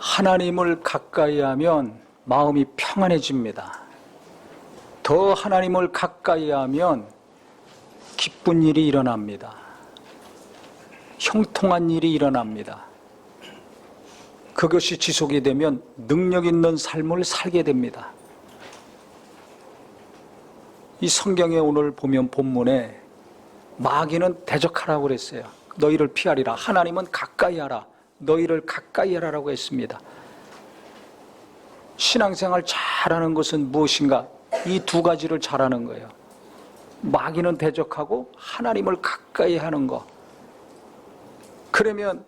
하나님을 가까이 하면 마음이 평안해집니다. 더 하나님을 가까이 하면 기쁜 일이 일어납니다. 형통한 일이 일어납니다. 그것이 지속이 되면 능력 있는 삶을 살게 됩니다. 이 성경에 오늘 보면 본문에 마귀는 대적하라고 그랬어요. 너희를 피하리라. 하나님은 가까이 하라. 너희를 가까이 하라고 했습니다. 신앙생활 잘하는 것은 무엇인가? 이 두 가지를 잘하는 거예요. 마귀는 대적하고 하나님을 가까이 하는 거. 그러면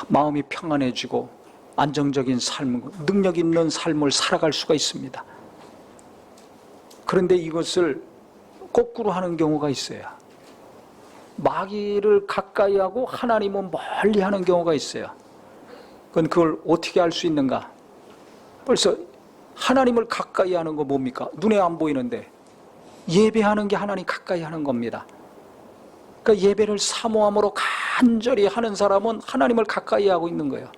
마음이 평안해지고 안정적인 삶, 능력 있는 삶을 살아갈 수가 있습니다. 그런데 이것을 거꾸로 하는 경우가 있어요. 마귀를 가까이 하고 하나님은 멀리 하는 경우가 있어요. 그걸 어떻게 알 수 있는가? 벌써 하나님을 가까이 하는 거 뭡니까? 눈에 안 보이는데 예배하는 게 하나님 가까이 하는 겁니다. 그러니까 예배를 사모함으로 간절히 하는 사람은 하나님을 가까이 하고 있는 거예요.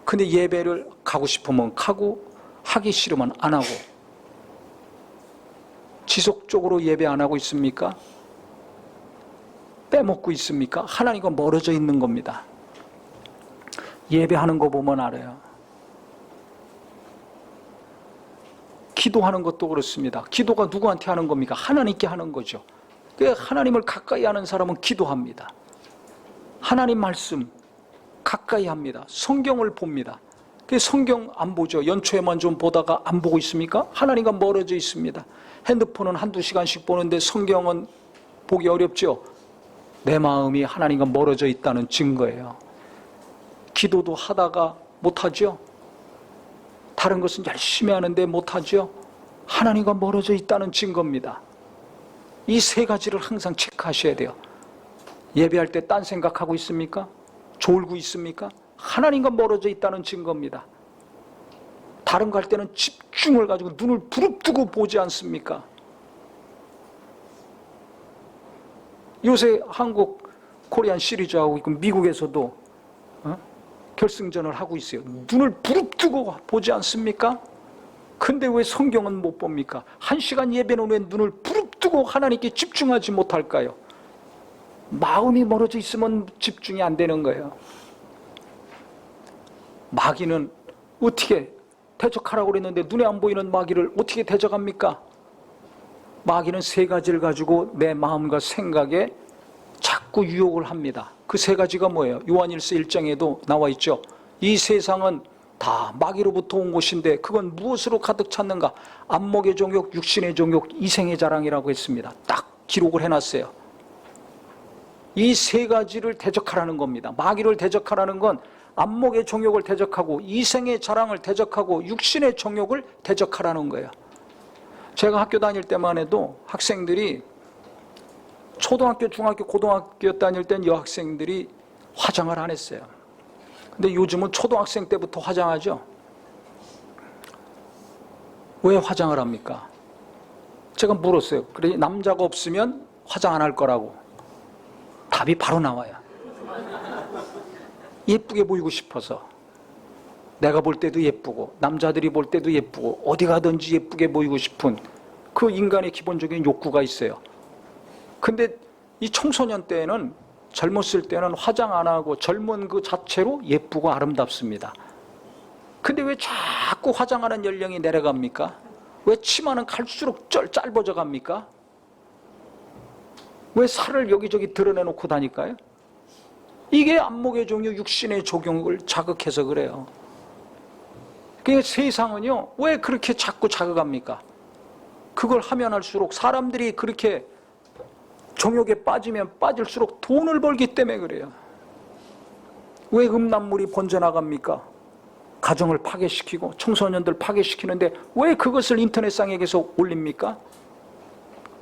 근데 예배를 가고 싶으면 가고 하기 싫으면 안 하고, 지속적으로 예배 안 하고 있습니까? 빼먹고 있습니까? 하나님과 멀어져 있는 겁니다. 예배하는 거 보면 알아요. 기도하는 것도 그렇습니다. 기도가 누구한테 하는 겁니까? 하나님께 하는 거죠. 하나님을 가까이 하는 사람은 기도합니다. 하나님 말씀 가까이 합니다. 성경을 봅니다. 성경 안 보죠. 연초에만 좀 보다가 안 보고 있습니까? 하나님과 멀어져 있습니다. 핸드폰은 한두 시간씩 보는데 성경은 보기 어렵죠. 내 마음이 하나님과 멀어져 있다는 증거예요. 기도도 하다가 못하죠. 다른 것은 열심히 하는데 못하죠. 하나님과 멀어져 있다는 증거입니다. 이 세 가지를 항상 체크하셔야 돼요. 예배할 때 딴 생각하고 있습니까? 졸고 있습니까? 하나님과 멀어져 있다는 증거입니다. 다른 거 할 때는 집중을 가지고 눈을 부릅뜨고 보지 않습니까? 요새 한국 코리안 시리즈 하고 있고 미국에서도 결승전을 하고 있어요. 눈을 부릅뜨고 보지 않습니까? 근데 왜 성경은 못 봅니까? 1시간 예배는 왜 눈을 부릅뜨고 하나님께 집중하지 못할까요? 마음이 멀어져 있으면 집중이 안 되는 거예요. 마귀는 어떻게 대적하라고 그랬는데 눈에 안 보이는 마귀를 어떻게 대적합니까? 마귀는 세 가지를 가지고 내 마음과 생각에 자꾸 유혹을 합니다. 그 세 가지가 뭐예요? 요한일서 1장에도 나와 있죠. 이 세상은 다 마귀로부터 온 것인데 그건 무엇으로 가득 찼는가? 안목의 정욕, 육신의 정욕, 이생의 자랑이라고 했습니다. 딱 기록을 해놨어요. 이 세 가지를 대적하라는 겁니다. 마귀를 대적하라는 건 안목의 정욕을 대적하고 이생의 자랑을 대적하고 육신의 정욕을 대적하라는 거예요. 제가 학교 다닐 때만 해도 학생들이 초등학교, 중학교, 고등학교 다닐 땐 여학생들이 화장을 안 했어요. 근데 요즘은 초등학생 때부터 화장하죠. 왜 화장을 합니까? 제가 물었어요. 그래, 남자가 없으면 화장 안 할 거라고. 답이 바로 나와요. 예쁘게 보이고 싶어서. 내가 볼 때도 예쁘고 남자들이 볼 때도 예쁘고 어디 가든지 예쁘게 보이고 싶은 그 인간의 기본적인 욕구가 있어요. 근데 이 청소년 때는, 젊었을 때는 화장 안 하고 젊은 그 자체로 예쁘고 아름답습니다. 근데 왜 자꾸 화장하는 연령이 내려갑니까? 왜 치마는 갈수록 짧아져 갑니까? 왜 살을 여기저기 드러내놓고 다닐까요? 이게 안목의 정욕, 육신의 조경을 자극해서 그래요. 그러니까 세상은요, 왜 그렇게 자꾸 자극합니까? 그걸 하면 할수록 사람들이 그렇게 정욕에 빠지면 빠질수록 돈을 벌기 때문에 그래요. 왜 음란물이 번져나갑니까? 가정을 파괴시키고 청소년들 파괴시키는데 왜 그것을 인터넷상에 계속 올립니까?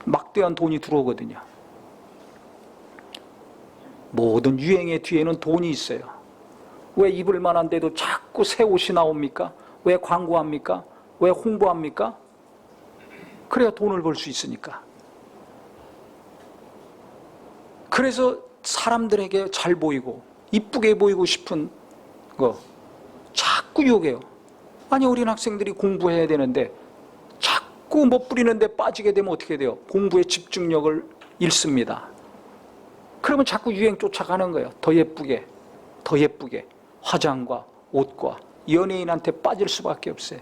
막대한 돈이 들어오거든요. 모든 유행의 뒤에는 돈이 있어요. 왜 입을 만한데도 자꾸 새 옷이 나옵니까? 왜 광고합니까? 왜 홍보합니까? 그래야 돈을 벌 수 있으니까. 그래서 사람들에게 잘 보이고 이쁘게 보이고 싶은 거, 자꾸 유혹해요. 아니 어린 학생들이 공부해야 되는데 자꾸 멋부리는데 빠지게 되면 어떻게 돼요? 공부에 집중력을 잃습니다. 그러면 자꾸 유행 쫓아가는 거예요. 더 예쁘게, 더 예쁘게. 화장과 옷과 연예인한테 빠질 수밖에 없어요.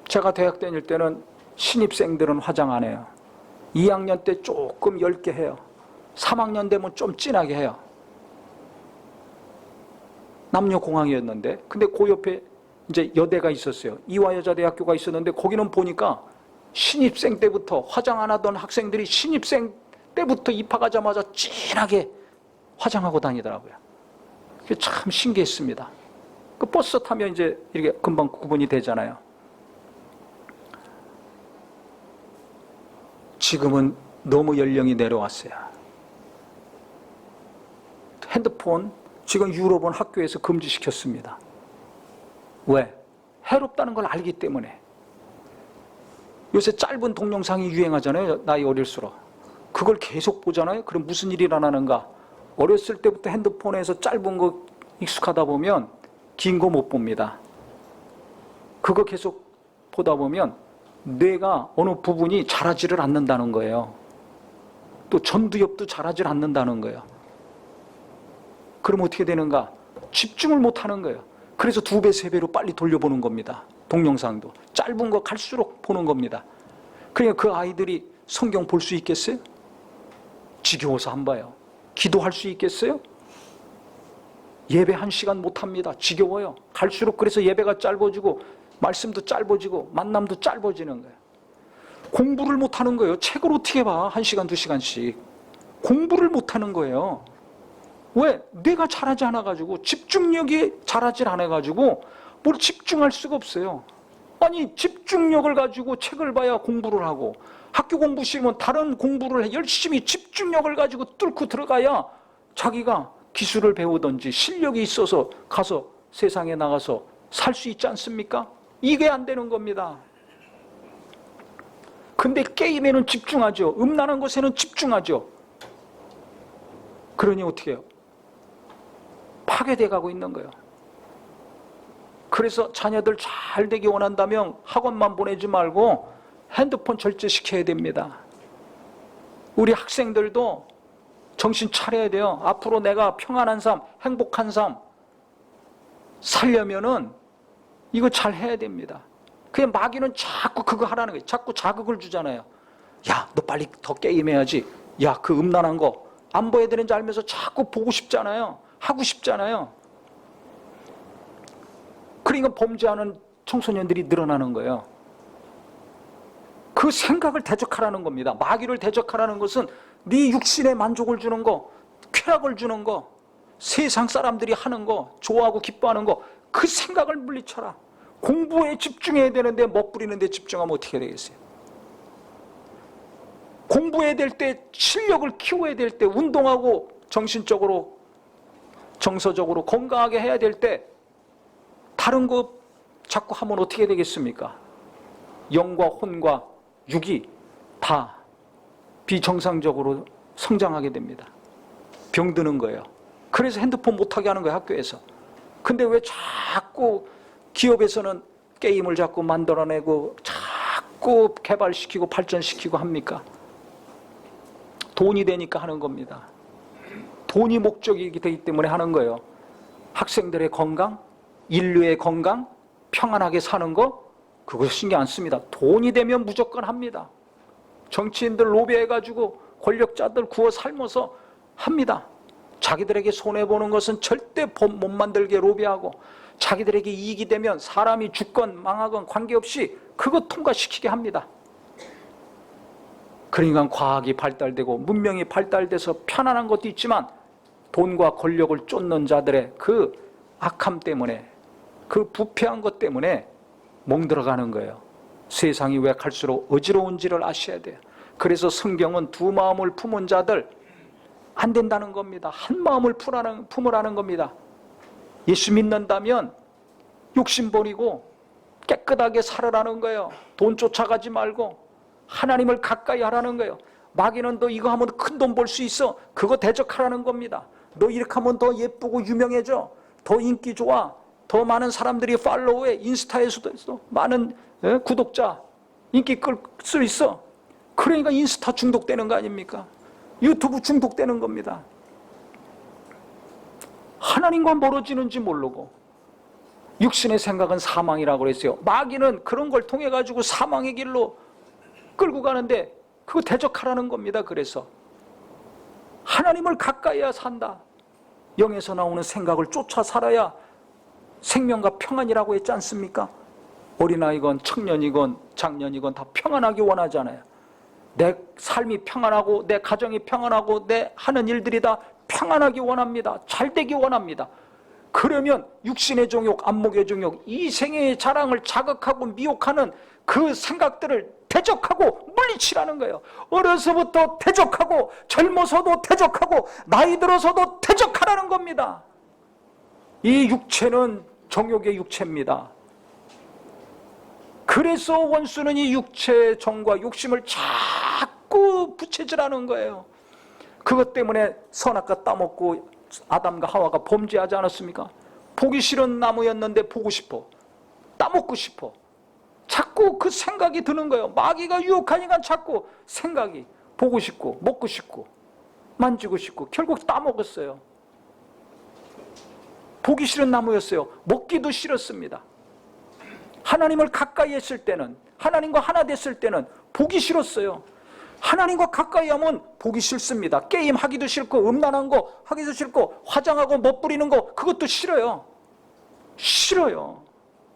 제가 대학 다닐 때는 신입생들은 화장 안 해요. 2학년 때 조금 얇게 해요. 3학년 되면 좀 진하게 해요. 남녀공학이었는데, 근데 그 옆에 이제 여대가 있었어요. 이화여자대학교가 있었는데 거기는 보니까 신입생 때부터 화장 안 하던 학생들이 신입생 때부터 입학하자마자 진하게 화장하고 다니더라고요. 그게 참 신기했습니다. 그 버스 타면 이제 이렇게 금방 구분이 되잖아요. 지금은 너무 연령이 내려왔어요. 핸드폰 지금 유럽은 학교에서 금지시켰습니다. 왜? 해롭다는 걸 알기 때문에. 요새 짧은 동영상이 유행하잖아요. 나이 어릴수록. 그걸 계속 보잖아요. 그럼 무슨 일이 일어나는가? 어렸을 때부터 핸드폰에서 짧은 거 익숙하다 보면 긴 거 못 봅니다. 그거 계속 보다 보면 뇌가 어느 부분이 자라지를 않는다는 거예요. 또 전두엽도 자라질 않는다는 거예요. 그럼 어떻게 되는가? 집중을 못 하는 거예요. 그래서 2배, 3배로 빨리 돌려보는 겁니다. 동영상도. 짧은 거 갈수록 보는 겁니다. 그러니까 그 아이들이 성경 볼 수 있겠어요? 지겨워서 안 봐요. 기도할 수 있겠어요? 예배 1시간 못 합니다. 지겨워요. 갈수록 그래서 예배가 짧아지고 말씀도 짧아지고 만남도 짧아지는 거예요. 공부를 못 하는 거예요. 책을 어떻게 봐? 1시간, 2시간씩. 공부를 못 하는 거예요. 왜? 뇌가 자라지 않아가지고 집중력이 자라질 않아가지고 뭘 집중할 수가 없어요. 아니 집중력을 가지고 책을 봐야 공부를 하고 학교 공부 싫으면 다른 공부를 열심히 집중력을 가지고 뚫고 들어가야 자기가 기술을 배우든지 실력이 있어서 가서 세상에 나가서 살 수 있지 않습니까? 이게 안 되는 겁니다. 근데 게임에는 집중하죠. 음란한 것에는 집중하죠. 그러니 어떻게 해요? 파괴돼 가고 있는 거예요. 그래서 자녀들 잘 되기 원한다면 학원만 보내지 말고 핸드폰 절제시켜야 됩니다. 우리 학생들도 정신 차려야 돼요. 앞으로 내가 평안한 삶, 행복한 삶 살려면은 이거 잘 해야 됩니다. 그냥 마귀는 자꾸 그거 하라는 거예요. 자꾸 자극을 주잖아요. 야, 너 빨리 더 게임해야지. 야, 그 음란한 거 안 봐야 되는지 알면서 자꾸 보고 싶잖아요. 하고 싶잖아요. 그러니까 범죄하는 청소년들이 늘어나는 거예요. 그 생각을 대적하라는 겁니다. 마귀를 대적하라는 것은 네 육신에 만족을 주는 거, 쾌락을 주는 거, 세상 사람들이 하는 거, 좋아하고 기뻐하는 거, 그 생각을 물리쳐라. 공부에 집중해야 되는데 멋부리는 데 집중하면 어떻게 되겠어요? 공부해야 될 때, 실력을 키워야 될 때, 운동하고 정신적으로, 정서적으로 건강하게 해야 될 때 다른 거 자꾸 하면 어떻게 되겠습니까? 영과 혼과 육이 다 비정상적으로 성장하게 됩니다. 병드는 거예요. 그래서 핸드폰 못하게 하는 거예요, 학교에서. 근데 왜 자꾸 기업에서는 게임을 자꾸 만들어내고 자꾸 개발시키고 발전시키고 합니까? 돈이 되니까 하는 겁니다. 돈이 목적이기 되기 때문에 하는 거예요. 학생들의 건강, 인류의 건강, 평안하게 사는 거 그거 신경 안 씁니다. 돈이 되면 무조건 합니다. 정치인들 로비해가지고 권력자들 구워 삶아서 합니다. 자기들에게 손해보는 것은 절대 못 만들게 로비하고 자기들에게 이익이 되면 사람이 죽건 망하건 관계없이 그거 통과시키게 합니다. 그러니까 과학이 발달되고 문명이 발달돼서 편안한 것도 있지만 돈과 권력을 쫓는 자들의 그 악함 때문에 그 부패한 것 때문에 멍들어가는 거예요. 세상이 왜 갈수록 어지러운지를 아셔야 돼요. 그래서 성경은 두 마음을 품은 자들 안 된다는 겁니다. 한 마음을 품으라는 겁니다. 예수 믿는다면 욕심 버리고 깨끗하게 살아라는 거예요. 돈 쫓아가지 말고 하나님을 가까이 하라는 거예요. 마귀는 너 이거 하면 큰 돈 벌 수 있어. 그거 대적하라는 겁니다. 너 이렇게 하면 더 예쁘고 유명해져. 더 인기 좋아. 더 더 많은 사람들이 팔로우해. 인스타에서도 많은 구독자, 인기 끌 수 있어. 그러니까 인스타 중독되는 거 아닙니까? 유튜브 중독되는 겁니다. 하나님과 멀어지는지 모르고 육신의 생각은 사망이라고 그랬어요. 마귀는 그런 걸 통해 가지고 사망의 길로 끌고 가는데 그거 대적하라는 겁니다. 그래서 하나님을 가까이야 산다. 영에서 나오는 생각을 쫓아 살아야 생명과 평안이라고 했지 않습니까? 어린아이건 청년이건 장년이건 다 평안하기 원하잖아요. 내 삶이 평안하고 내 가정이 평안하고 내 하는 일들이 다 평안하기 원합니다. 잘 되기 원합니다. 그러면 육신의 정욕, 안목의 정욕, 이생의 자랑을 자극하고 미혹하는 그 생각들을 대적하고 물리치라는 거예요. 어려서부터 대적하고 젊어서도 대적하고 나이 들어서도 대적하라는 겁니다. 이 육체는 정욕의 육체입니다. 그래서 원수는 이 육체의 정과 욕심을 자꾸 부채질하는 거예요. 그것 때문에 선악과 따먹고 아담과 하와가 범죄하지 않았습니까? 보기 싫은 나무였는데 보고 싶어. 따먹고 싶어. 자꾸 그 생각이 드는 거예요. 마귀가 유혹하니까 자꾸 생각이 보고 싶고 먹고 싶고 만지고 싶고 결국 따먹었어요. 보기 싫은 나무였어요. 먹기도 싫었습니다. 하나님을 가까이 했을 때는, 하나님과 하나 됐을 때는 보기 싫었어요. 하나님과 가까이 하면 보기 싫습니다. 게임 하기도 싫고 음란한 거 하기도 싫고 화장하고 멋부리는 거 그것도 싫어요. 싫어요.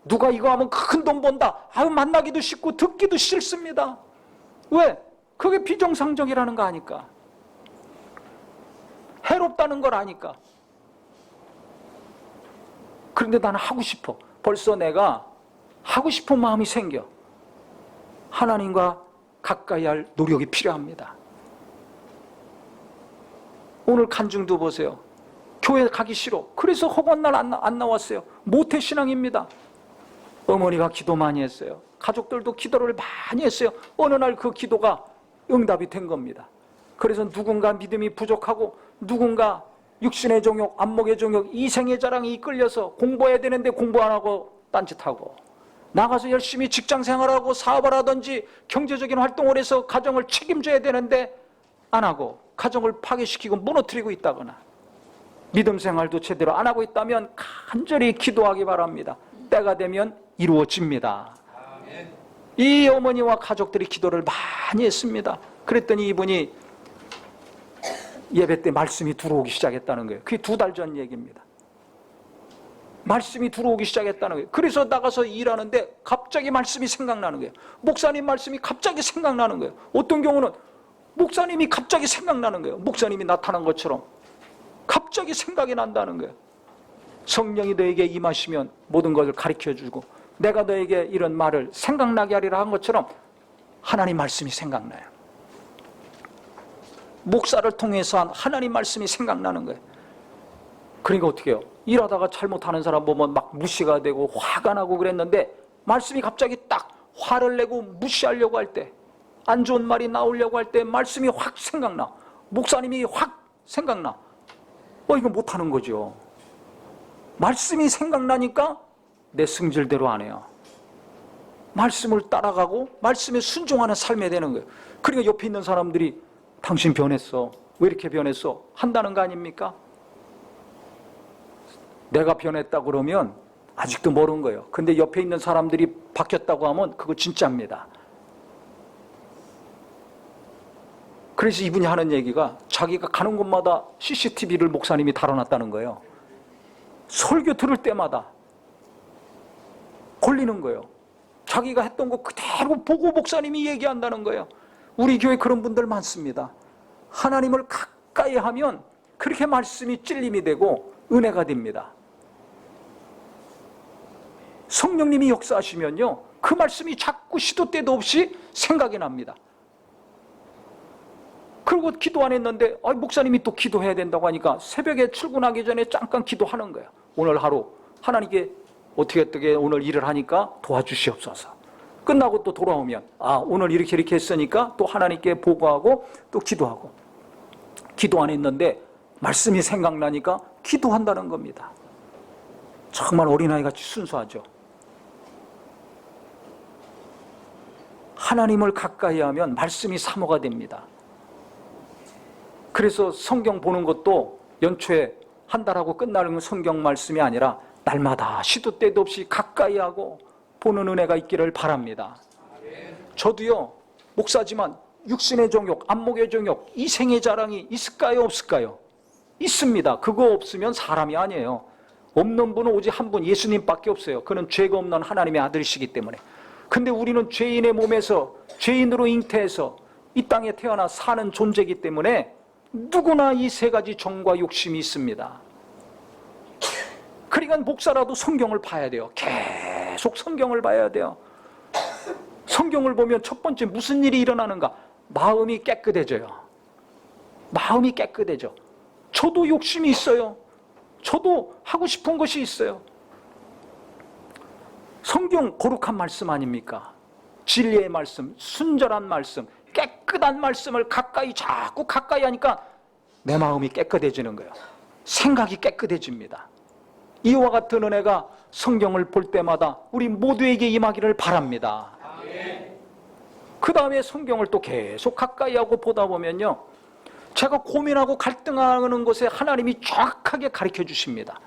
누가 이거 하면 큰 돈 번다. 아유, 만나기도 싫고 듣기도 싫습니다. 왜? 그게 비정상적이라는 거 아니까. 해롭다는 걸 아니까. 그런데 나는 하고 싶어. 벌써 내가 하고 싶은 마음이 생겨. 하나님과 가까이 할 노력이 필요합니다. 오늘 간증도 보세요. 교회 가기 싫어. 그래서 허구한 날 안 나왔어요. 모태신앙입니다. 어머니가 기도 많이 했어요. 가족들도 기도를 많이 했어요. 어느 날 그 기도가 응답이 된 겁니다. 그래서 누군가 믿음이 부족하고 누군가 육신의 정욕, 안목의 정욕, 이생의 자랑에 이끌려서 공부해야 되는데 공부 안 하고 딴짓하고 나가서 열심히 직장생활하고 사업을 하든지 경제적인 활동을 해서 가정을 책임져야 되는데 안 하고 가정을 파괴시키고 무너뜨리고 있다거나 믿음 생활도 제대로 안 하고 있다면 간절히 기도하기 바랍니다. 때가 되면 이루어집니다. 이 어머니와 가족들이 기도를 많이 했습니다. 그랬더니 이분이 예배 때 말씀이 들어오기 시작했다는 거예요. 그게 2달 전 얘기입니다. 말씀이 들어오기 시작했다는 거예요. 그래서 나가서 일하는데 갑자기 말씀이 생각나는 거예요. 목사님 말씀이 갑자기 생각나는 거예요. 어떤 경우는 목사님이 갑자기 생각나는 거예요. 목사님이 나타난 것처럼 갑자기 생각이 난다는 거예요. 성령이 너에게 임하시면 모든 것을 가르쳐주고 내가 너에게 이런 말을 생각나게 하리라 한 것처럼 하나님 말씀이 생각나요. 목사를 통해서 한 하나님 말씀이 생각나는 거예요. 그러니까 어떻게 해요? 일하다가 잘못하는 사람 보면 막 무시가 되고 화가 나고 그랬는데 말씀이 갑자기 딱 화를 내고 무시하려고 할 때, 안 좋은 말이 나오려고 할 때 말씀이 확 생각나. 목사님이 확 생각나. 이거 못하는 거죠. 말씀이 생각나니까 내 승질대로 안 해요. 말씀을 따라가고 말씀에 순종하는 삶이 되는 거예요. 그러니까 옆에 있는 사람들이 당신 변했어. 왜 이렇게 변했어? 한다는 거 아닙니까? 내가 변했다고 그러면 아직도 모르는 거예요. 근데 옆에 있는 사람들이 바뀌었다고 하면 그거 진짜입니다. 그래서 이분이 하는 얘기가 자기가 가는 곳마다 CCTV를 목사님이 달아놨다는 거예요. 설교 들을 때마다 걸리는 거예요. 자기가 했던 거 그대로 보고 목사님이 얘기한다는 거예요. 우리 교회 그런 분들 많습니다. 하나님을 가까이 하면 그렇게 말씀이 찔림이 되고 은혜가 됩니다. 성령님이 역사하시면요, 그 말씀이 자꾸 시도 때도 없이 생각이 납니다. 그리고 기도 안 했는데 목사님이 또 기도해야 된다고 하니까 새벽에 출근하기 전에 잠깐 기도하는 거예요. 오늘 하루 하나님께 어떻게 오늘 일을 하니까 도와주시옵소서. 끝나고 또 돌아오면 오늘 이렇게 했으니까 또 하나님께 보고하고 또 기도하고. 기도 안 했는데 말씀이 생각나니까 기도한다는 겁니다. 정말 어린아이같이 순수하죠. 하나님을 가까이 하면 말씀이 사모가 됩니다. 그래서 성경 보는 것도 연초에 한 달하고 끝나는 성경 말씀이 아니라 날마다 시도 때도 없이 가까이 하고 보는 은혜가 있기를 바랍니다. 저도요, 목사지만 육신의 정욕, 안목의 정욕, 이생의 자랑이 있을까요, 없을까요? 있습니다. 그거 없으면 사람이 아니에요. 없는 분은 오직 한 분, 예수님밖에 없어요. 그는 죄가 없는 하나님의 아들이시기 때문에. 근데 우리는 죄인의 몸에서, 죄인으로 잉태해서 이 땅에 태어나 사는 존재이기 때문에 누구나 이 세 가지 정과 욕심이 있습니다. 그러니까 목사라도 성경을 봐야 돼요. 계속 성경을 봐야 돼요. 성경을 보면 첫 번째 무슨 일이 일어나는가? 마음이 깨끗해져요. 마음이 깨끗해져. 저도 욕심이 있어요. 저도 하고 싶은 것이 있어요. 성경 거룩한 말씀 아닙니까? 진리의 말씀, 순절한 말씀, 깨끗한 말씀을 자꾸 가까이 하니까 내 마음이 깨끗해지는 거예요. 생각이 깨끗해집니다. 이와 같은 은혜가 성경을 볼 때마다 우리 모두에게 임하기를 바랍니다. 그 다음에 성경을 또 계속 가까이 하고 보다 보면요, 제가 고민하고 갈등하는 것에 하나님이 정확하게 가르쳐 주십니다.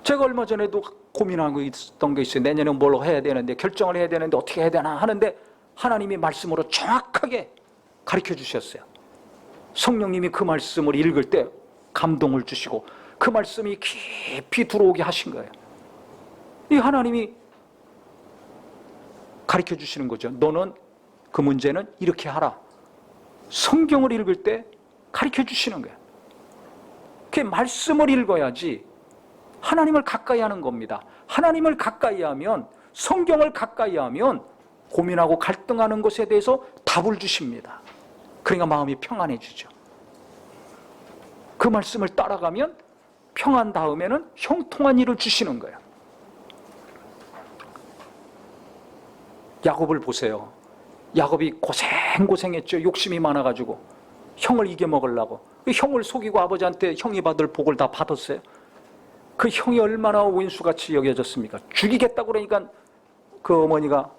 제가 얼마 전에도 고민하고 있었던 게 있어요. 내년에 뭘 해야 되는데, 결정을 해야 되는데 어떻게 해야 되나 하는데 하나님이 말씀으로 정확하게 가르쳐 주셨어요. 성령님이 그 말씀을 읽을 때 감동을 주시고 그 말씀이 깊이 들어오게 하신 거예요. 이 하나님이 가르쳐 주시는 거죠. 너는 그 문제는 이렇게 하라. 성경을 읽을 때 가르쳐 주시는 거예요. 그 말씀을 읽어야지 하나님을 가까이 하는 겁니다. 하나님을 가까이 하면, 성경을 가까이 하면 고민하고 갈등하는 것에 대해서 답을 주십니다. 그러니까 마음이 평안해지죠. 그 말씀을 따라가면 평안 다음에는 형통한 일을 주시는 거예요. 야곱을 보세요. 야곱이 고생했죠. 욕심이 많아가지고 형을 이겨먹으려고. 그 형을 속이고 아버지한테 형이 받을 복을 다 받았어요. 그 형이 얼마나 원수같이 여겨졌습니까? 죽이겠다고 그러니까 그 어머니가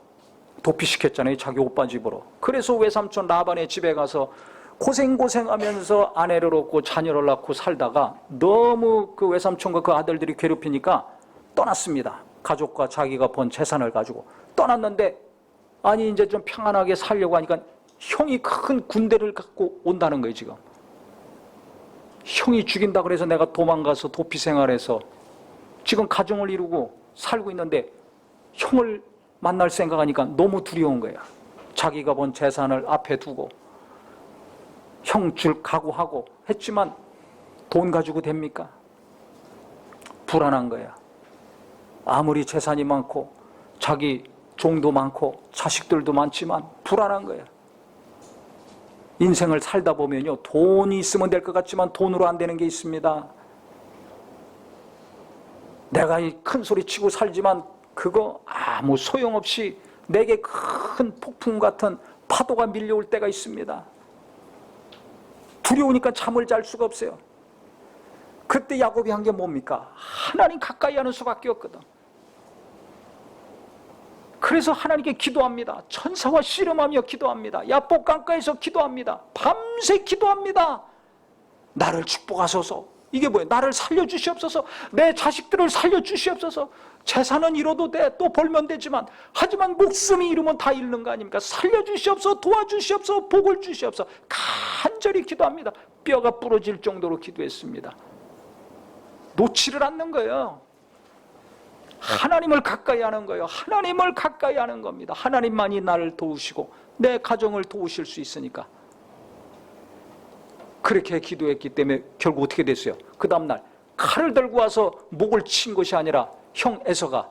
도피시켰잖아요. 자기 오빠 집으로. 그래서 외삼촌 라반의 집에 가서 고생하면서 아내를 얻고 자녀를 낳고 살다가 너무 그 외삼촌과 그 아들들이 괴롭히니까 떠났습니다. 가족과 자기가 번 재산을 가지고 떠났는데, 아니 이제 좀 평안하게 살려고 하니까 형이 큰 군대를 갖고 온다는 거예요. 지금 형이 죽인다 그래서 내가 도망가서 도피 생활해서 지금 가정을 이루고 살고 있는데 형을 만날 생각하니까 너무 두려운 거예요. 자기가 번 재산을 앞에 두고 형 줄 각오하고 했지만 돈 가지고 됩니까? 불안한 거야. 아무리 재산이 많고 자기 종도 많고 자식들도 많지만 불안한 거야. 인생을 살다 보면요, 돈이 있으면 될 것 같지만 돈으로 안 되는 게 있습니다. 내가 이 큰 소리 치고 살지만 그거 아무 소용없이 내게 큰 폭풍 같은 파도가 밀려올 때가 있습니다. 두려우니까 잠을 잘 수가 없어요. 그때 야곱이 한 게 뭡니까? 하나님 가까이 하는 수밖에 없거든. 그래서 하나님께 기도합니다. 천사와 씨름하며 기도합니다. 야복 강가에서 기도합니다. 밤새 기도합니다. 나를 축복하소서. 이게 뭐예요? 나를 살려주시옵소서. 내 자식들을 살려주시옵소서. 재산은 잃어도 돼. 또 벌면 되지만, 하지만 목숨이 잃으면 다 잃는 거 아닙니까? 살려주시옵소서. 도와주시옵소서. 복을 주시옵소서. 간절히 기도합니다. 뼈가 부러질 정도로 기도했습니다. 놓지를 않는 거예요. 하나님을 가까이 하는 거예요. 하나님을 가까이 하는 겁니다. 하나님만이 나를 도우시고 내 가정을 도우실 수 있으니까. 그렇게 기도했기 때문에 결국 어떻게 됐어요? 그 다음날 칼을 들고 와서 목을 친 것이 아니라 형 에서가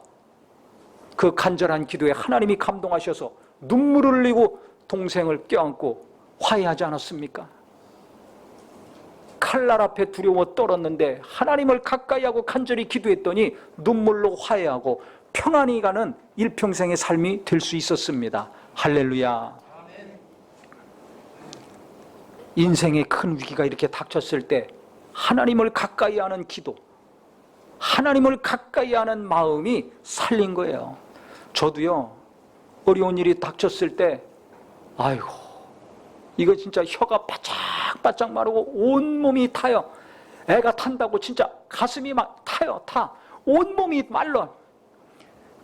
그 간절한 기도에 하나님이 감동하셔서 눈물을 흘리고 동생을 껴안고 화해하지 않았습니까? 칼날 앞에 두려워 떨었는데 하나님을 가까이 하고 간절히 기도했더니 눈물로 화해하고 평안히 가는 일평생의 삶이 될 수 있었습니다. 할렐루야. 인생의 큰 위기가 이렇게 닥쳤을 때 하나님을 가까이 하는 기도, 하나님을 가까이 하는 마음이 살린 거예요. 저도요, 어려운 일이 닥쳤을 때 아이고, 이거 진짜 혀가 바짝바짝 마르고 온몸이 타요. 애가 탄다고 진짜 가슴이 막 타요. 온몸이 말라.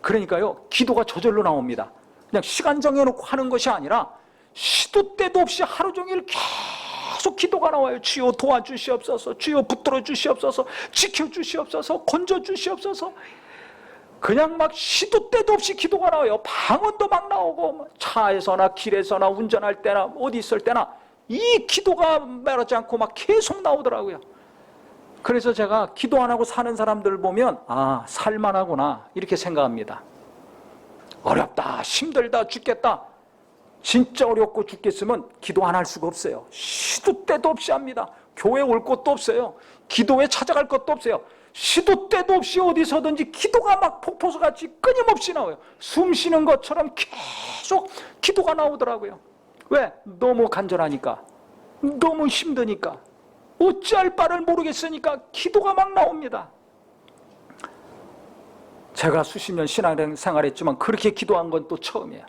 그러니까요, 기도가 저절로 나옵니다. 그냥 시간 정해놓고 하는 것이 아니라 시도 때도 없이 하루 종일 계속 기도가 나와요. 주여 도와주시옵소서, 주여 붙들어 주시옵소서, 지켜주시옵소서, 건져주시옵소서. 그냥 막 시도 때도 없이 기도가 나와요. 방언도 막 나오고, 차에서나 길에서나 운전할 때나 어디 있을 때나 이 기도가 말하지 않고 막 계속 나오더라고요. 그래서 제가 기도 안 하고 사는 사람들 보면 살만하구나 이렇게 생각합니다. 어렵다, 힘들다, 죽겠다, 진짜 어렵고 죽겠으면 기도 안 할 수가 없어요. 시도 때도 없이 합니다. 교회 올 것도 없어요. 기도회 찾아갈 것도 없어요. 시도 때도 없이 어디서든지 기도가 막 폭포수같이 끊임없이 나와요. 숨 쉬는 것처럼 계속 기도가 나오더라고요. 왜? 너무 간절하니까, 너무 힘드니까, 어찌할 바를 모르겠으니까 기도가 막 나옵니다. 제가 수십 년 신앙생활했지만 그렇게 기도한 건 또 처음이에요.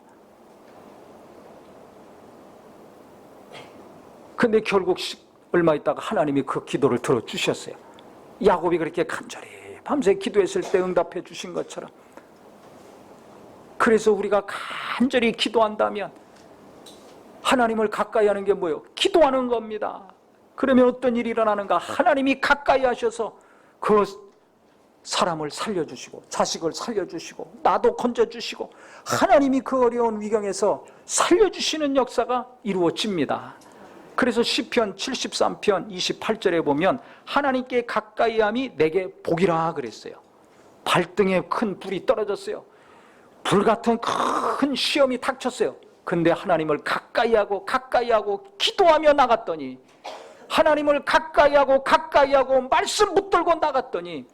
근데 결국 얼마 있다가 하나님이 그 기도를 들어주셨어요. 야곱이 그렇게 간절히 밤새 기도했을 때 응답해 주신 것처럼. 그래서 우리가 간절히 기도한다면 하나님을 가까이 하는 게 뭐예요? 기도하는 겁니다. 그러면 어떤 일이 일어나는가? 하나님이 가까이 하셔서 그 사람을 살려주시고, 자식을 살려주시고, 나도 건져주시고, 하나님이 그 어려운 위경에서 살려주시는 역사가 이루어집니다. 그래서 시편 73편 28절에 보면 하나님께 가까이함이 내게 복이라 그랬어요. 발등에 큰 불이 떨어졌어요. 불같은 큰 시험이 닥쳤어요. 근데 하나님을 가까이하고 기도하며 나갔더니, 하나님을 가까이하고 말씀 붙들고 나갔더니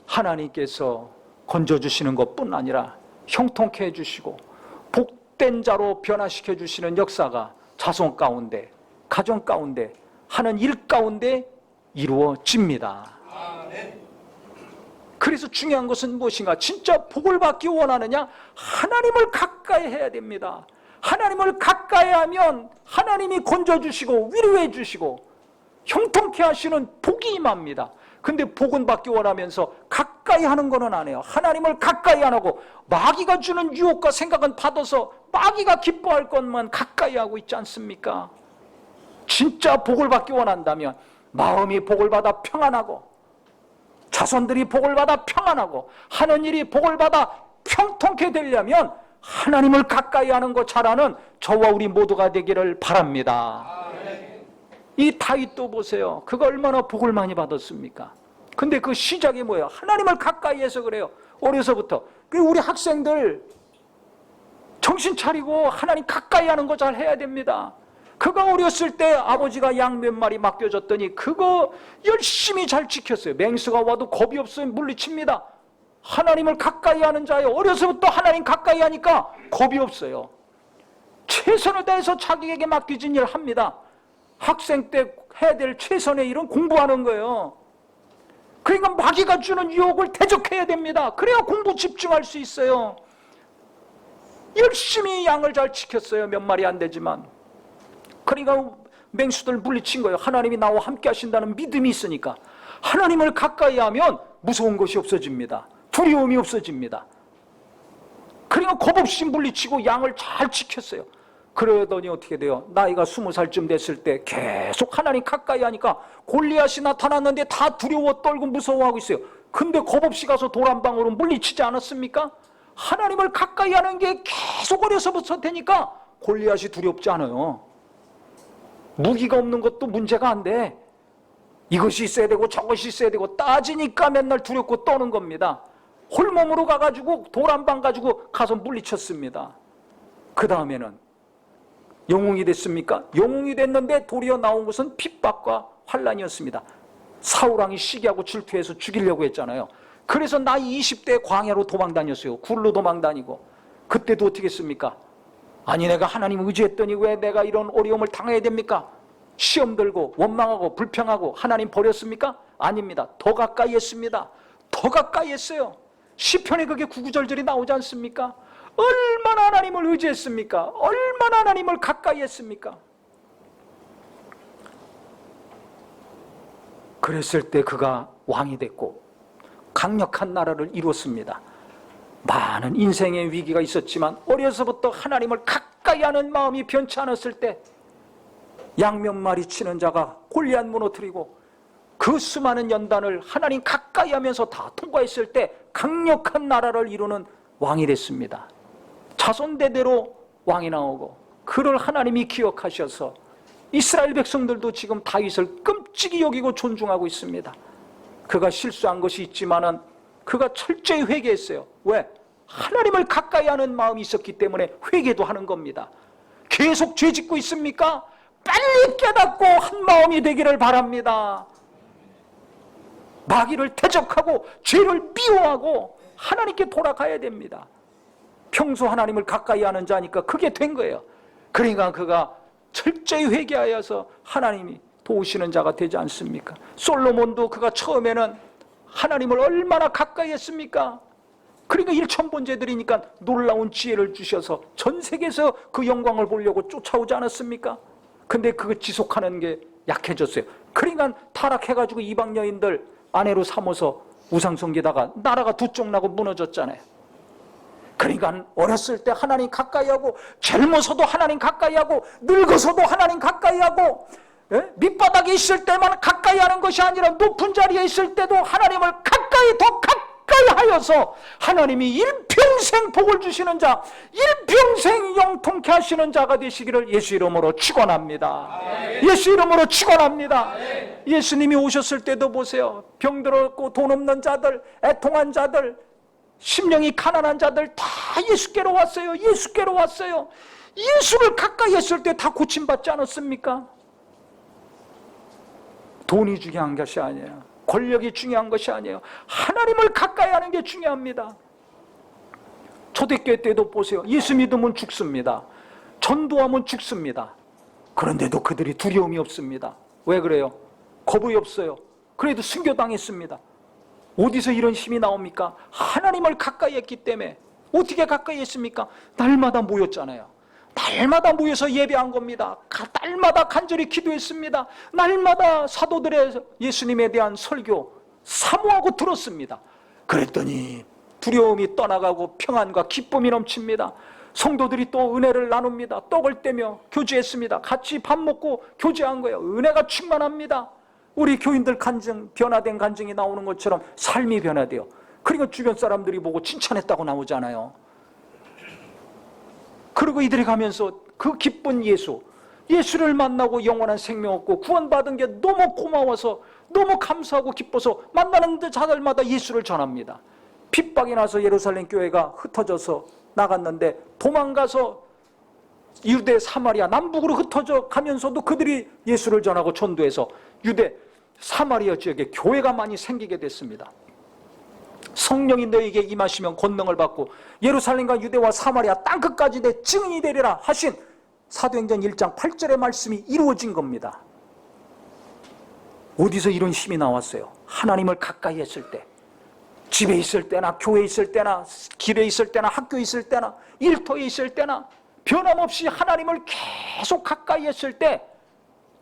하나님께서 건져주시는 것뿐 아니라 형통케 해주시고 복된 자로 변화시켜 주시는 역사가 자손 가운데, 가정 가운데, 하는 일 가운데 이루어집니다. 그래서 중요한 것은 무엇인가? 진짜 복을 받기 원하느냐? 하나님을 가까이 해야 됩니다. 하나님을 가까이 하면 하나님이 건져주시고 위로해 주시고 형통케 하시는 복이 임합니다. 근데 복은 받기 원하면서 가까이 하는 거는 안 해요. 하나님을 가까이 안 하고 마귀가 주는 유혹과 생각은 받아서 마귀가 기뻐할 것만 가까이 하고 있지 않습니까? 진짜 복을 받기 원한다면 마음이 복을 받아 평안하고, 자손들이 복을 받아 평안하고, 하는 일이 복을 받아 평통케 되려면 하나님을 가까이 하는 것 잘하는 저와 우리 모두가 되기를 바랍니다. 이 다윗도 보세요. 그가 얼마나 복을 많이 받았습니까? 근데 그 시작이 뭐예요? 하나님을 가까이 해서 그래요. 어려서부터. 우리 학생들 정신 차리고 하나님 가까이 하는 거 잘 해야 됩니다. 그가 어렸을 때 아버지가 양 몇 마리 맡겨줬더니 그거 열심히 잘 지켰어요. 맹수가 와도 겁이 없으면 물리칩니다. 하나님을 가까이 하는 자예요. 어려서부터 하나님 가까이 하니까 겁이 없어요. 최선을 다해서 자기에게 맡겨진 일을 합니다. 학생 때 해야 될 최선의 일은 공부하는 거예요. 그러니까 마귀가 주는 유혹을 대적해야 됩니다. 그래야 공부 집중할 수 있어요. 열심히 양을 잘 지켰어요. 몇 마리 안 되지만. 그러니까 맹수들 물리친 거예요. 하나님이 나와 함께 하신다는 믿음이 있으니까. 하나님을 가까이 하면 무서운 것이 없어집니다. 두려움이 없어집니다. 그러니까 겁없이 물리치고 양을 잘 지켰어요. 그러더니 어떻게 돼요? 나이가 20살쯤 됐을 때 계속 하나님 가까이 하니까 골리앗이 나타났는데 다 두려워 떨고 무서워하고 있어요. 근데 겁없이 가서 돌 한 방으로 물리치지 않았습니까? 하나님을 가까이 하는 게 계속 어려서부터 되니까 골리앗이 두렵지 않아요. 무기가 없는 것도 문제가 안 돼. 이것이 있어야 되고 저것이 있어야 되고 따지니까 맨날 두렵고 떠는 겁니다. 홀몸으로 가가지고 돌 한 방 가지고 가서 물리쳤습니다. 그 다음에는 영웅이 됐습니까? 영웅이 됐는데 도리어 나온 것은 핍박과 환난이었습니다. 사울왕이 시기하고 질투해서 죽이려고 했잖아요. 그래서 나이 20대 광야로 도망다녔어요. 굴로 도망다니고. 그때도 어떻게 했습니까? 아니 내가 하나님 의지했더니 왜 내가 이런 어려움을 당해야 됩니까? 시험 들고 원망하고 불평하고 하나님 버렸습니까? 아닙니다. 더 가까이 했습니다. 더 가까이 했어요. 시편에 그게 구구절절이 나오지 않습니까? 얼마나 하나님을 의지했습니까? 얼마나 하나님을 가까이 했습니까? 그랬을 때 그가 왕이 됐고 강력한 나라를 이뤘습니다. 많은 인생의 위기가 있었지만 어려서부터 하나님을 가까이 하는 마음이 변치 않았을 때 양 몇 마리 치는 자가 골리앗 무너뜨리고 그 수많은 연단을 하나님 가까이 하면서 다 통과했을 때 강력한 나라를 이루는 왕이 됐습니다. 자손 대대로 왕이 나오고 그를 하나님이 기억하셔서 이스라엘 백성들도 지금 다윗을 끔찍이 여기고 존중하고 있습니다. 그가 실수한 것이 있지만은 그가 철저히 회개했어요. 왜? 하나님을 가까이 하는 마음이 있었기 때문에 회개도 하는 겁니다. 계속 죄 짓고 있습니까? 빨리 깨닫고 한 마음이 되기를 바랍니다. 마귀를 대적하고 죄를 미워하고 하나님께 돌아가야 됩니다. 평소 하나님을 가까이 하는 자니까 그게 된 거예요. 그러니까 그가 철저히 회개하여서 하나님이 도우시는 자가 되지 않습니까? 솔로몬도 그가 처음에는 하나님을 얼마나 가까이 했습니까? 그러니까 일천번제들이니까 놀라운 지혜를 주셔서 전 세계에서 그 영광을 보려고 쫓아오지 않았습니까? 근데 그거 지속하는 게 약해졌어요. 그러니까 타락해가지고 이방 여인들 아내로 삼아서 우상숭배다가 나라가 두 쪽 나고 무너졌잖아요. 그러니까 어렸을 때 하나님 가까이 하고 젊어서도 하나님 가까이 하고 늙어서도 하나님 가까이 하고 밑바닥에 있을 때만 가까이 하는 것이 아니라 높은 자리에 있을 때도 하나님을 가까이 더 가까이 하여서 하나님이 일평생 복을 주시는 자, 일평생 영통케 하시는 자가 되시기를 예수 이름으로 축원합니다. 예수 이름으로 축원합니다. 예수님이 오셨을 때도 보세요. 병들었고 돈 없는 자들, 애통한 자들, 심령이 가난한 자들 다 예수께로 왔어요. 예수께로 왔어요. 예수를 가까이 했을 때 다 고침받지 않았습니까? 돈이 중요한 것이 아니에요. 권력이 중요한 것이 아니에요. 하나님을 가까이 하는 게 중요합니다. 초대교회 때도 보세요. 예수 믿으면 죽습니다. 전도하면 죽습니다. 그런데도 그들이 두려움이 없습니다. 왜 그래요? 겁이 없어요. 그래도 순교당했습니다. 어디서 이런 힘이 나옵니까? 하나님을 가까이 했기 때문에. 어떻게 가까이 했습니까? 날마다 모였잖아요. 날마다 모여서 예배한 겁니다. 날마다 간절히 기도했습니다. 날마다 사도들의 예수님에 대한 설교 사모하고 들었습니다. 그랬더니 두려움이 떠나가고 평안과 기쁨이 넘칩니다. 성도들이 또 은혜를 나눕니다. 떡을 떼며 교제했습니다. 같이 밥 먹고 교제한 거예요. 은혜가 충만합니다. 우리 교인들 간증, 변화된 간증이 나오는 것처럼 삶이 변화돼요. 그러니까 주변 사람들이 보고 칭찬했다고 나오잖아요. 그리고 이들이 가면서 그 기쁜 예수를 만나고 영원한 생명 얻고 구원받은 게 너무 고마워서 너무 감사하고 기뻐서 만나는 자들마다 예수를 전합니다. 핍박이 나서 예루살렘 교회가 흩어져서 나갔는데 도망가서 유대, 사마리아, 남북으로 흩어져 가면서도 그들이 예수를 전하고 전도해서 유대, 사마리아 지역에 교회가 많이 생기게 됐습니다. 성령이 너에게 임하시면 권능을 받고 예루살렘과 유대와 사마리아 땅끝까지 내 증인이 되리라 하신 사도행전 1장 8절의 말씀이 이루어진 겁니다. 어디서 이런 힘이 나왔어요? 하나님을 가까이 했을 때, 집에 있을 때나 교회에 있을 때나 길에 있을 때나 학교에 있을 때나 일터에 있을 때나 변함없이 하나님을 계속 가까이 했을 때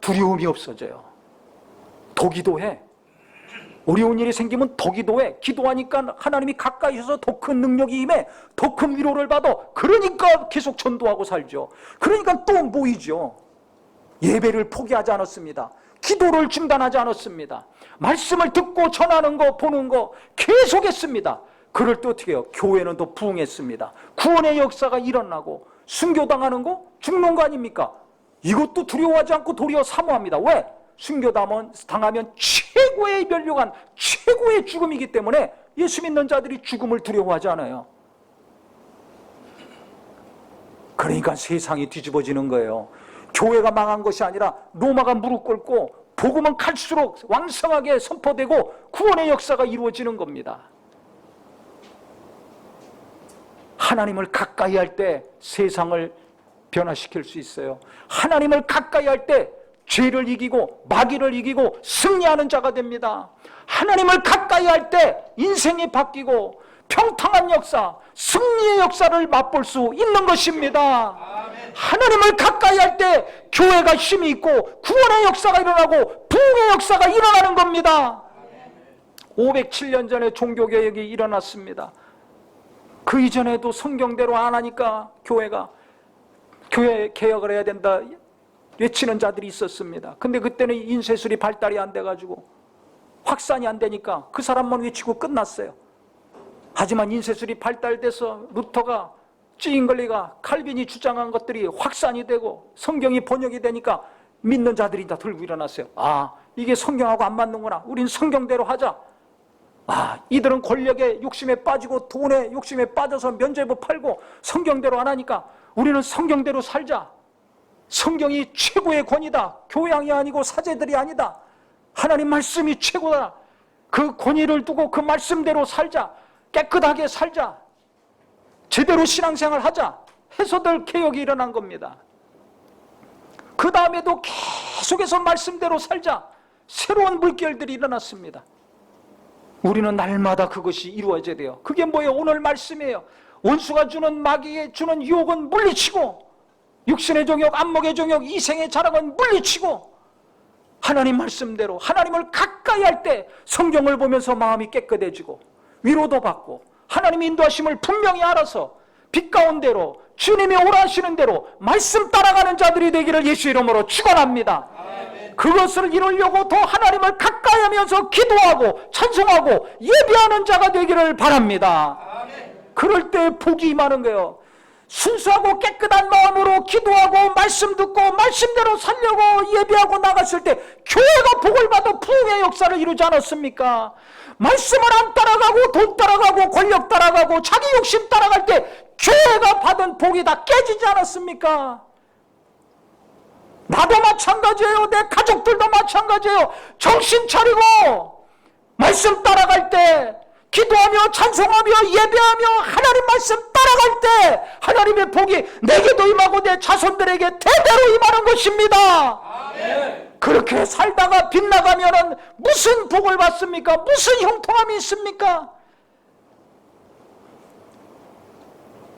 두려움이 없어져요. 더 기도해. 어려운 일이 생기면 더 기도해. 기도하니까 하나님이 가까이 있어서 더 큰 능력이 임해. 더 큰 위로를 받아. 그러니까 계속 전도하고 살죠. 그러니까 또 모이죠. 예배를 포기하지 않았습니다. 기도를 중단하지 않았습니다. 말씀을 듣고 전하는 거 보는 거 계속했습니다. 그럴 때 어떻게 해요? 교회는 더 부흥했습니다. 구원의 역사가 일어나고 순교당하는 거 죽는 거 아닙니까? 이것도 두려워하지 않고 도리어 사모합니다. 왜? 순교당하면 최고의 멸류관, 최고의 죽음이기 때문에 예수 믿는 자들이 죽음을 두려워하지 않아요. 그러니까 세상이 뒤집어지는 거예요. 교회가 망한 것이 아니라 로마가 무릎 꿇고 복음은 갈수록 왕성하게 선포되고 구원의 역사가 이루어지는 겁니다. 하나님을 가까이 할 때 세상을 변화시킬 수 있어요. 하나님을 가까이 할 때 죄를 이기고 마귀를 이기고 승리하는 자가 됩니다. 하나님을 가까이 할 때 인생이 바뀌고 평탄한 역사, 승리의 역사를 맛볼 수 있는 것입니다. 하나님을 가까이 할 때 교회가 힘이 있고 구원의 역사가 일어나고 부흥의 역사가 일어나는 겁니다. 507년 전에 종교개혁이 일어났습니다. 그 이전에도 성경대로 안 하니까 교회가 교회 개혁을 해야 된다 외치는 자들이 있었습니다. 근데 그때는 인쇄술이 발달이 안 돼가지고 확산이 안 되니까 그 사람만 외치고 끝났어요. 하지만 인쇄술이 발달돼서 루터가, 찌잉글리가, 칼빈이 주장한 것들이 확산이 되고 성경이 번역이 되니까 믿는 자들이 다 들고 일어났어요. 아, 이게 성경하고 안 맞는구나. 우린 성경대로 하자. 아, 이들은 권력에 욕심에 빠지고 돈에 욕심에 빠져서 면죄부 팔고 성경대로 안 하니까 우리는 성경대로 살자. 성경이 최고의 권위다. 교양이 아니고 사제들이 아니다. 하나님 말씀이 최고다. 그 권위를 두고 그 말씀대로 살자. 깨끗하게 살자. 제대로 신앙생활 하자 해서들 개혁이 일어난 겁니다. 그 다음에도 계속해서 말씀대로 살자. 새로운 물결들이 일어났습니다. 우리는 날마다 그것이 이루어져야 돼요. 그게 뭐예요? 오늘 말씀이에요. 원수가 주는 마귀에 주는 유혹은 물리치고 육신의 정욕, 안목의 정욕, 이생의 자랑은 물리치고 하나님 말씀대로 하나님을 가까이 할 때 성경을 보면서 마음이 깨끗해지고 위로도 받고 하나님의 인도하심을 분명히 알아서 빛 가운데로 주님이 오라 하시는 대로 말씀 따라가는 자들이 되기를 예수 이름으로 축원합니다. 그것을 이루려고 더 하나님을 가까이 하면서 기도하고 찬송하고 예배하는 자가 되기를 바랍니다. 그럴 때 복이 임하는 거예요. 순수하고 깨끗한 마음으로 기도하고 말씀 듣고 말씀대로 살려고 예배하고 나갔을 때 교회가 복을 받아 부흥의 역사를 이루지 않았습니까? 말씀을 안 따라가고 돈 따라가고 권력 따라가고 자기 욕심 따라갈 때 교회가 받은 복이 다 깨지지 않았습니까? 나도 마찬가지예요. 내 가족들도 마찬가지예요. 정신 차리고 말씀 따라갈 때 기도하며 찬송하며 예배하며 하나님 말씀 따라갈 때 하나님의 복이 내게도 임하고 내 자손들에게 대대로 임하는 것입니다. 아멘. 그렇게 살다가 빗나가면 무슨 복을 받습니까? 무슨 형통함이 있습니까?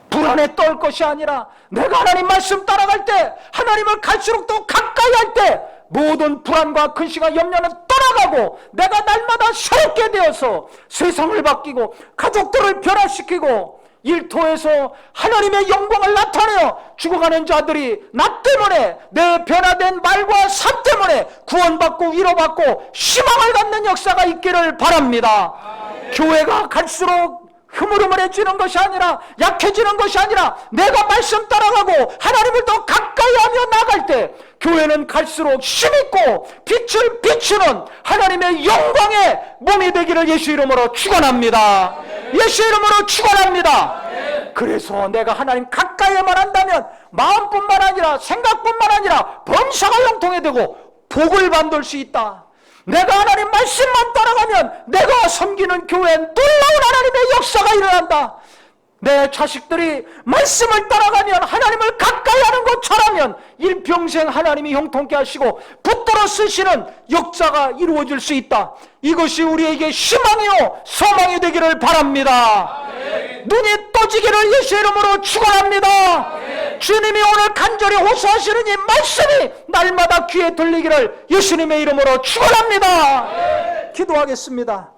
불안에 떨 것이 아니라 내가 하나님 말씀 따라갈 때 하나님을 갈수록 더 가까이 할 때 모든 불안과 근심과 염려는 떠나가고 내가 날마다 새롭게 되어서 세상을 바뀌고 가족들을 변화시키고 일터에서 하나님의 영광을 나타내어 죽어가는 자들이 나 때문에 내 변화된 말과 삶 때문에 구원받고 위로받고 희망을 갖는 역사가 있기를 바랍니다. 교회가 갈수록 흐물흐물해지는 것이 아니라 약해지는 것이 아니라 내가 말씀 따라가고 하나님을 더 가까이 하며 나갈 때 교회는 갈수록 힘있고 빛을 비추는 하나님의 영광의 몸이 되기를 예수 이름으로 축원합니다. 예수 이름으로 축원합니다. 그래서 내가 하나님 가까이만 한다면 마음뿐만 아니라 생각뿐만 아니라 범사가 형통해되고 복을 받을 수 있다. 내가 하나님 말씀만 따라가면 내가 섬기는 교회에 놀라운 하나님의 역사가 일어난다. 내 자식들이 말씀을 따라가면 하나님을 가까이 하는 것처럼 일평생 하나님이 형통케 하시고 붙들어 쓰시는 역사가 이루어질 수 있다. 이것이 우리에게 희망이요 소망이 되기를 바랍니다. 눈이 떠지기를 예수 이름으로 축원합니다. 주님이 오늘 간절히 호소하시는 이 말씀이 날마다 귀에 들리기를 예수님의 이름으로 축원합니다. 기도하겠습니다.